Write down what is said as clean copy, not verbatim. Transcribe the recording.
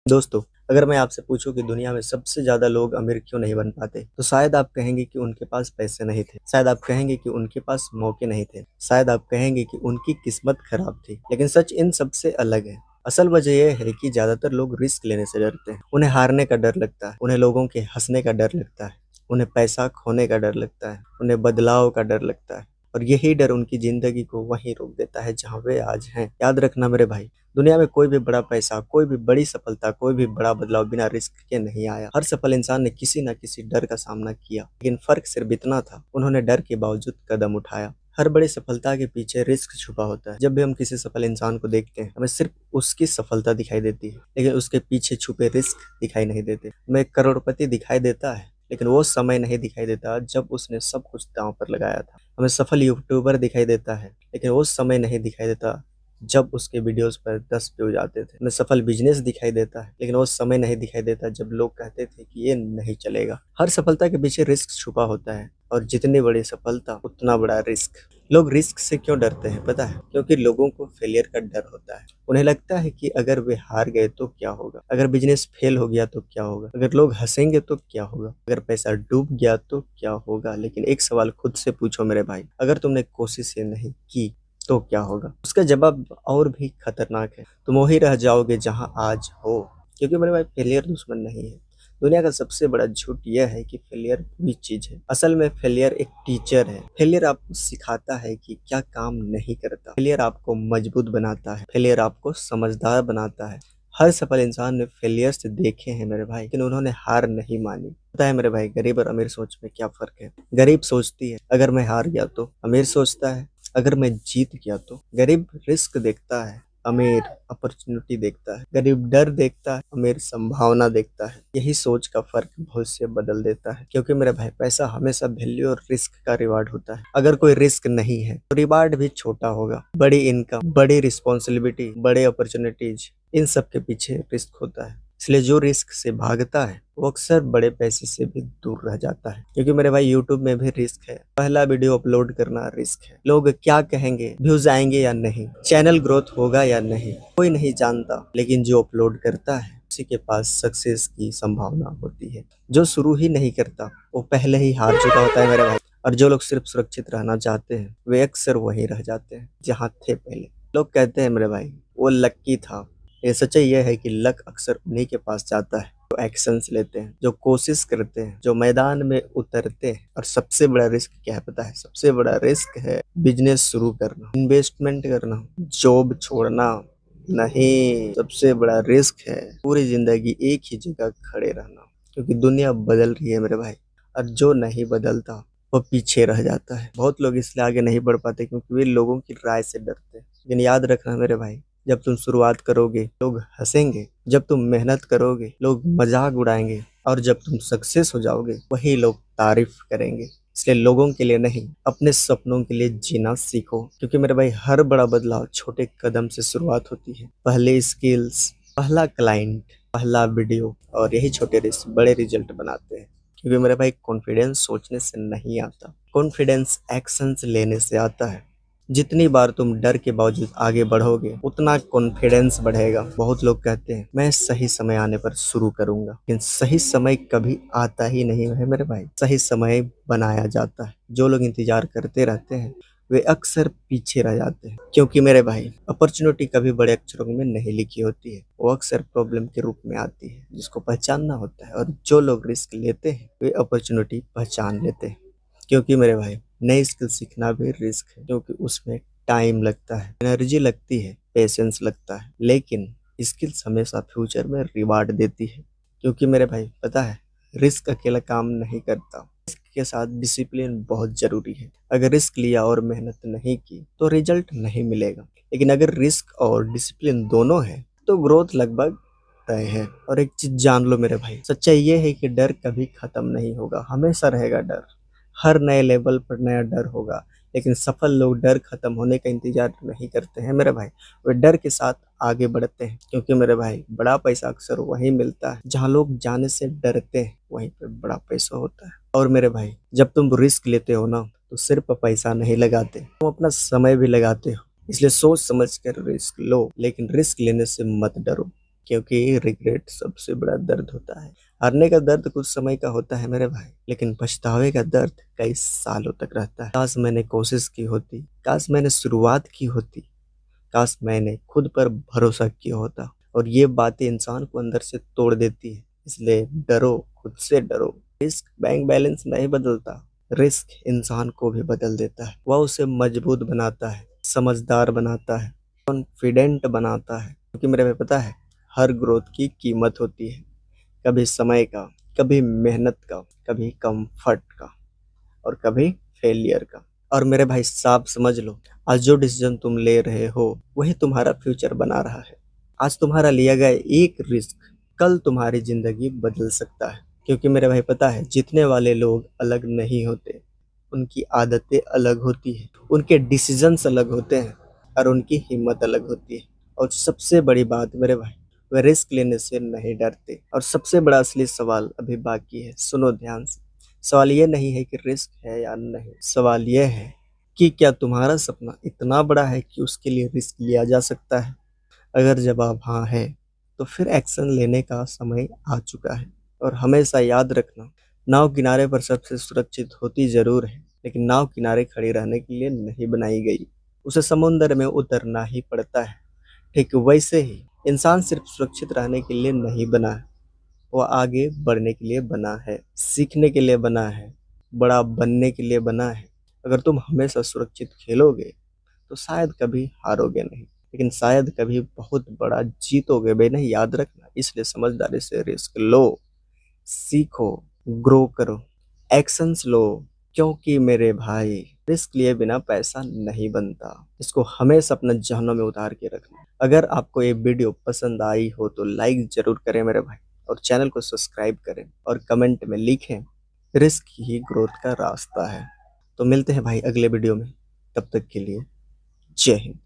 दोस्तों, अगर मैं आपसे पूछूं कि दुनिया में सबसे ज्यादा लोग अमीर क्यों नहीं बन पाते, तो शायद आप कहेंगे कि उनके पास पैसे नहीं थे। शायद आप कहेंगे कि उनके पास मौके नहीं थे। शायद आप कहेंगे कि उनकी किस्मत खराब थी। लेकिन सच इन सबसे अलग है। असल वजह यह है कि ज्यादातर लोग रिस्क लेने से डरते हैं। उन्हें हारने का डर लगता है, उन्हें लोगों के हंसने का डर लगता है, उन्हें पैसा खोने का डर लगता है, उन्हें बदलाव का डर लगता है। और यही डर उनकी जिंदगी को वहीं रोक देता है जहां वे आज हैं। याद रखना मेरे भाई, दुनिया में कोई भी बड़ा पैसा, कोई भी बड़ी सफलता, कोई भी बड़ा बदलाव बिना रिस्क के नहीं आया। हर सफल इंसान ने किसी न किसी डर का सामना किया, लेकिन फर्क सिर्फ इतना था, उन्होंने डर के बावजूद कदम उठाया। हर बड़ी सफलता के पीछे रिस्क छुपा होता है। जब भी हम किसी सफल इंसान को देखते हैं, हमें सिर्फ उसकी सफलता दिखाई देती है, लेकिन उसके पीछे छुपे रिस्क दिखाई नहीं देते। हमें एक करोड़पति दिखाई देता है, लेकिन वो समय नहीं दिखाई देता जब उसने सब कुछ दांव पर लगाया था। हमें सफल यूट्यूबर दिखाई देता है, लेकिन वो समय नहीं दिखाई देता जब उसके वीडियोस पर 10 व्यूज आते थे। हमें सफल बिजनेस दिखाई देता है, लेकिन वो समय नहीं दिखाई देता जब लोग कहते थे कि ये नहीं चलेगा। हर सफलता के पीछे रिस्क छुपा होता है, और जितनी बड़ी सफलता उतना बड़ा रिस्क। लोग रिस्क से क्यों डरते हैं पता है? क्योंकि लोगों को फेलियर का डर होता है। उन्हें लगता है कि अगर वे हार गए तो क्या होगा, अगर बिजनेस फेल हो गया तो क्या होगा, अगर लोग हंसेंगे तो क्या होगा, अगर पैसा डूब गया तो क्या होगा। लेकिन एक सवाल खुद से पूछो मेरे भाई, अगर तुमने कोशिश ही नहीं की तो क्या होगा? उसका जवाब और भी खतरनाक है। तुम वही रह जाओगे जहां आज हो। क्योंकि मेरे भाई, फेलियर दुश्मन नहीं है। दुनिया का सबसे बड़ा झूठ यह है कि फेलियर बुरी चीज है। असल में फेलियर एक टीचर है। फेलियर आपको सिखाता है कि क्या काम नहीं करता। फेलियर आपको मजबूत बनाता है। फेलियर आपको समझदार बनाता है। हर सफल इंसान ने फेलियर से देखे हैं मेरे भाई, लेकिन उन्होंने हार नहीं मानी। पता है मेरे भाई, गरीब और अमीर सोच में क्या फर्क है? गरीब सोचती है अगर मैं हार गया तो, अमीर सोचता है अगर मैं जीत गया तो। गरीब रिस्क देखता है, अमीर अपॉर्चुनिटी देखता है। गरीब डर देखता है, अमीर संभावना देखता है। यही सोच का फर्क भविष्य बदल देता है। क्योंकि मेरे भाई, पैसा हमेशा वैल्यू और रिस्क का रिवार्ड होता है। अगर कोई रिस्क नहीं है तो रिवार्ड भी छोटा होगा। बड़ी इनकम, बड़ी रिस्पॉन्सिबिलिटी, बड़े अपॉर्चुनिटीज, इन सब के पीछे रिस्क होता है। इसलिए जो रिस्क से भागता है वो अक्सर बड़े पैसे से भी दूर रह जाता है। क्योंकि मेरे भाई, यूट्यूब में भी रिस्क है। पहला वीडियो अपलोड करना रिस्क है। लोग क्या कहेंगे, व्यूज आएंगे या नहीं, चैनल ग्रोथ होगा या नहीं, कोई नहीं जानता। लेकिन जो अपलोड करता है उसी के पास सक्सेस की संभावना होती है। जो शुरू ही नहीं करता वो पहले ही हार चुका होता है मेरे भाई। और जो लोग सिर्फ सुरक्षित रहना चाहते हैं वे अक्सर वहीं रह जाते हैं जहाँ थे पहले। लोग कहते हैं मेरे भाई, वो लक्की था। ये सच्चाई यह है कि लक अक्सर उन्हीं के पास जाता है जो एक्शंस लेते हैं, जो कोशिश करते हैं, जो मैदान में उतरते हैं। और सबसे बड़ा रिस्क क्या है पता है? सबसे बड़ा रिस्क है बिजनेस शुरू करना, इन्वेस्टमेंट करना, जॉब छोड़ना नहीं। सबसे बड़ा रिस्क है पूरी जिंदगी एक ही जगह खड़े रहना। क्योंकि दुनिया बदल रही है मेरे भाई, और जो नहीं बदलता वो पीछे रह जाता है। बहुत लोग इसलिए आगे नहीं बढ़ पाते क्योंकि वे लोगों की राय से डरते हैं। लेकिन याद रखना मेरे भाई, जब तुम शुरुआत करोगे लोग हंसेंगे, जब तुम मेहनत करोगे लोग मजाक उड़ाएंगे, और जब तुम सक्सेस हो जाओगे वही लोग तारीफ करेंगे। इसलिए लोगों के लिए नहीं, अपने सपनों के लिए जीना सीखो। क्योंकि मेरे भाई, हर बड़ा बदलाव छोटे कदम से शुरुआत होती है। पहले स्किल्स, पहला क्लाइंट, पहला वीडियो, और यही छोटे रिस्क बड़े रिजल्ट बनाते हैं। क्योंकि मेरे भाई, कॉन्फिडेंस सोचने से नहीं आता, कॉन्फिडेंस एक्शंस लेने से आता है। जितनी बार तुम डर के बावजूद आगे बढ़ोगे उतना कॉन्फिडेंस बढ़ेगा। बहुत लोग कहते हैं मैं सही समय आने पर शुरू करूंगा, लेकिन सही समय कभी आता ही नहीं है मेरे भाई। सही समय बनाया जाता है। जो लोग इंतजार करते रहते हैं वे अक्सर पीछे रह जाते हैं। क्योंकि मेरे भाई, अपॉर्चुनिटी कभी बड़े अक्षरों में नहीं लिखी होती है, वो अक्सर प्रॉब्लम के रूप में आती है जिसको पहचानना होता है। और जो लोग रिस्क लेते हैं वे अपॉर्चुनिटी पहचान लेते हैं। क्योंकि मेरे भाई, नई स्किल सीखना भी रिस्क है। क्योंकि उसमें टाइम लगता है, एनर्जी लगती है, पेशेंस लगता है। लेकिन स्किल्स हमेशा फ्यूचर में रिवार्ड देती है। क्योंकि मेरे भाई, पता है, रिस्क अकेला काम नहीं करता, रिस्क के साथ डिसिप्लिन बहुत जरूरी है। अगर रिस्क लिया और मेहनत नहीं की तो रिजल्ट नहीं मिलेगा। लेकिन अगर रिस्क और डिसिप्लिन दोनों है तो ग्रोथ लगभग तय है। और एक चीज जान लो मेरे भाई, सच्चाई ये है कि डर कभी खत्म नहीं होगा, हमेशा रहेगा डर। हर नए लेवल पर नया डर होगा। लेकिन सफल लोग डर खत्म होने का इंतजार नहीं करते हैं मेरे भाई, वे डर के साथ आगे बढ़ते हैं। क्योंकि मेरे भाई, बड़ा पैसा अक्सर वहीं मिलता है जहां लोग जाने से डरते हैं, वहीं पे बड़ा पैसा होता है। और मेरे भाई, जब तुम रिस्क लेते हो ना तो सिर्फ पैसा नहीं लगाते, तुम अपना समय भी लगाते हो। इसलिए सोच समझ कर रिस्क लो, लेकिन रिस्क लेने से मत डरो। क्योंकि रिग्रेट सबसे बड़ा दर्द होता है। हारने का दर्द कुछ समय का होता है मेरे भाई, लेकिन पछतावे का दर्द कई सालों तक रहता है। काश मैंने कोशिश की होती, काश मैंने शुरुआत की होती, काश मैंने खुद पर भरोसा किया होता। और ये बातें इंसान को अंदर से तोड़ देती है। इसलिए डरो, खुद से डरो। रिस्क बैंक बैलेंस नहीं बदलता, रिस्क इंसान को भी बदल देता है। वह उसे मजबूत बनाता है, समझदार बनाता है, कॉन्फिडेंट बनाता है। क्योंकि मेरे को पता है हर ग्रोथ की कीमत होती है, कभी समय का, कभी मेहनत का, कभी कंफर्ट का, और कभी फेलियर का। और मेरे भाई साहब समझ लो, आज जो डिसीजन तुम ले रहे हो वही तुम्हारा फ्यूचर बना रहा है। आज तुम्हारा लिया गया एक रिस्क कल तुम्हारी जिंदगी बदल सकता है। क्योंकि मेरे भाई पता है जीतने वाले लोग अलग नहीं होते, उनकी आदतें अलग होती है, उनके डिसीजंस अलग होते हैं, और उनकी हिम्मत अलग होती है। और सबसे बड़ी बात मेरे भाई, वे रिस्क लेने से नहीं डरते। और सबसे बड़ा असली सवाल अभी बाकी है, सुनो ध्यान से। सवाल ये नहीं है कि रिस्क है या नहीं, सवाल ये है कि क्या तुम्हारा सपना इतना बड़ा है कि उसके लिए रिस्क लिया जा सकता है। अगर जवाब हाँ है तो फिर एक्शन लेने का समय आ चुका है। और हमेशा याद रखना, नाव किनारे पर सबसे सुरक्षित होती जरूर है, लेकिन नाव किनारे खड़ी रहने के लिए नहीं बनाई गई, उसे समुद्र में उतरना ही पड़ता है। ठीक वैसे ही इंसान सिर्फ सुरक्षित रहने के लिए नहीं बना है, वो आगे बढ़ने के लिए बना है, सीखने के लिए बना है, बड़ा बनने के लिए बना है। अगर तुम हमेशा सुरक्षित खेलोगे तो शायद कभी हारोगे नहीं, लेकिन शायद कभी बहुत बड़ा जीतोगे भी नहीं, याद रखना। इसलिए समझदारी से रिस्क लो, सीखो, ग्रो करो, एक्शंस लो। क्योंकि मेरे भाई रिस्क लिए बिना पैसा नहीं बनता, इसको हमेशा अपना जहनों में उतार के रखना। अगर आपको ये वीडियो पसंद आई हो तो लाइक जरूर करें मेरे भाई, और चैनल को सब्सक्राइब करें, और कमेंट में लिखें रिस्क ही ग्रोथ का रास्ता है। तो मिलते हैं भाई अगले वीडियो में, तब तक के लिए जय हिंद।